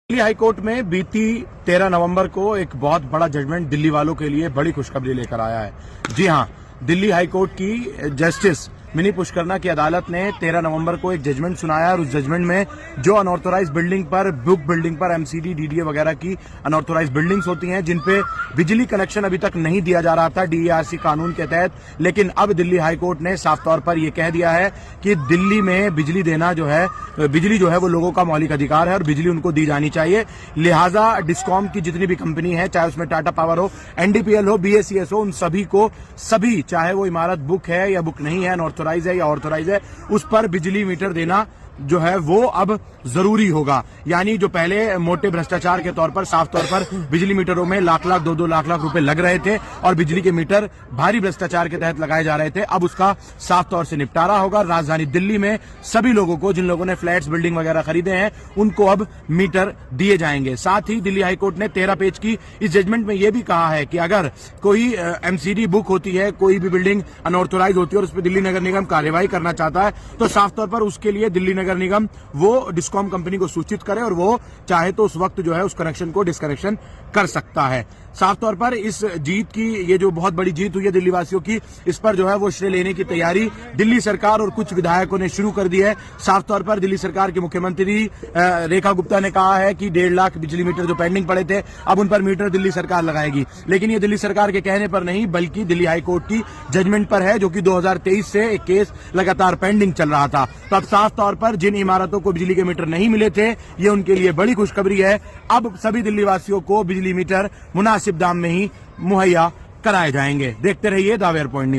Delhi high court में बीती 13 नवंबर को एक बहुत बड़ा जजमेंट दिल्ली वालों के लिए बड़ी खुशखबरी लेकर आया है। जी हां, दिल्ली हाईकोर्ट की जस्टिस मिनी पुष्करना की अदालत ने 13 नवंबर को एक जजमेंट सुनाया और उस जजमेंट में जो अनऑथोराइज बिल्डिंग पर, बुक बिल्डिंग पर एमसीडी, डीडीए वगैरह की अनऑथोराइज बिल्डिंग्स होती हैं जिन पे बिजली कनेक्शन अभी तक नहीं दिया जा रहा था डीईआरसी कानून के तहत, लेकिन अब दिल्ली हाईकोर्ट ने साफ तौर पर यह कह दिया है कि दिल्ली में बिजली देना बिजली जो है वो लोगों का मौलिक अधिकार है और बिजली उनको दी जानी चाहिए। लिहाजा डिस्कॉम की जितनी भी कंपनी है, चाहे उसमें टाटा पावर हो, एनडीपीएल हो, बीएसईएस हो, उन सभी को चाहे वो इमारत बुक है या बुक नहीं है, अनऑथोराइज है या ऑथोराइज है, उस पर बिजली मीटर देना जो है वो अब जरूरी होगा। यानी जो पहले मोटे भ्रष्टाचार के तौर पर, साफ तौर पर बिजली मीटरों में लाख लाख, 2-2 लाख रुपए लग रहे थे और बिजली के मीटर भारी भ्रष्टाचार के तहत लगाए जा रहे थे, अब उसका साफ तौर से निपटारा होगा। राजधानी दिल्ली में सभी लोगों को, जिन लोगों ने फ्लैट्स, बिल्डिंग वगैरह खरीदे हैं, उनको अब मीटर दिए जाएंगे। साथ ही दिल्ली हाईकोर्ट ने 13 पेज की इस जजमेंट में यह भी कहा है कि अगर कोई एमसीडी बुक होती है, कोई भी बिल्डिंग अनऑथोराइज होती है और उस पर दिल्ली नगर निगम कार्यवाही करना चाहता है, तो साफ तौर पर उसके लिए दिल्ली नगर निगम वो डिस्कॉम कंपनी को सूचित करे और वो चाहे तो उस वक्त जो है उस कनेक्शन को डिस्कनेक्शन कर सकता है। साफ तौर पर इस जीत की, ये जो बहुत बड़ी जीत हुई है दिल्ली वासियों की, इस पर जो है वो श्रेय लेने की तैयारी दिल्ली सरकार और कुछ विधायकों ने शुरू कर दी है। साफ तौर पर दिल्ली सरकार के मुख्यमंत्री रेखा गुप्ता ने कहा है कि 1.5 लाख बिजली मीटर जो पेंडिंग पड़े थे, अब उन पर मीटर दिल्ली सरकार लगाएगी। लेकिन ये दिल्ली सरकार के कहने पर नहीं, बल्कि दिल्ली हाईकोर्ट की जजमेंट पर है, जो कि 2023 से एक केस लगातार पेंडिंग चल रहा था। तो अब साफ तौर पर जिन इमारतों को बिजली के मीटर नहीं मिले थे, ये उनके लिए बड़ी खुशखबरी है। अब सभी दिल्ली वासियों को बिजली मीटर मुनासिब दाम में ही मुहैया कराए जाएंगे। देखते रहिए द वेयर पॉइंट न्यूज।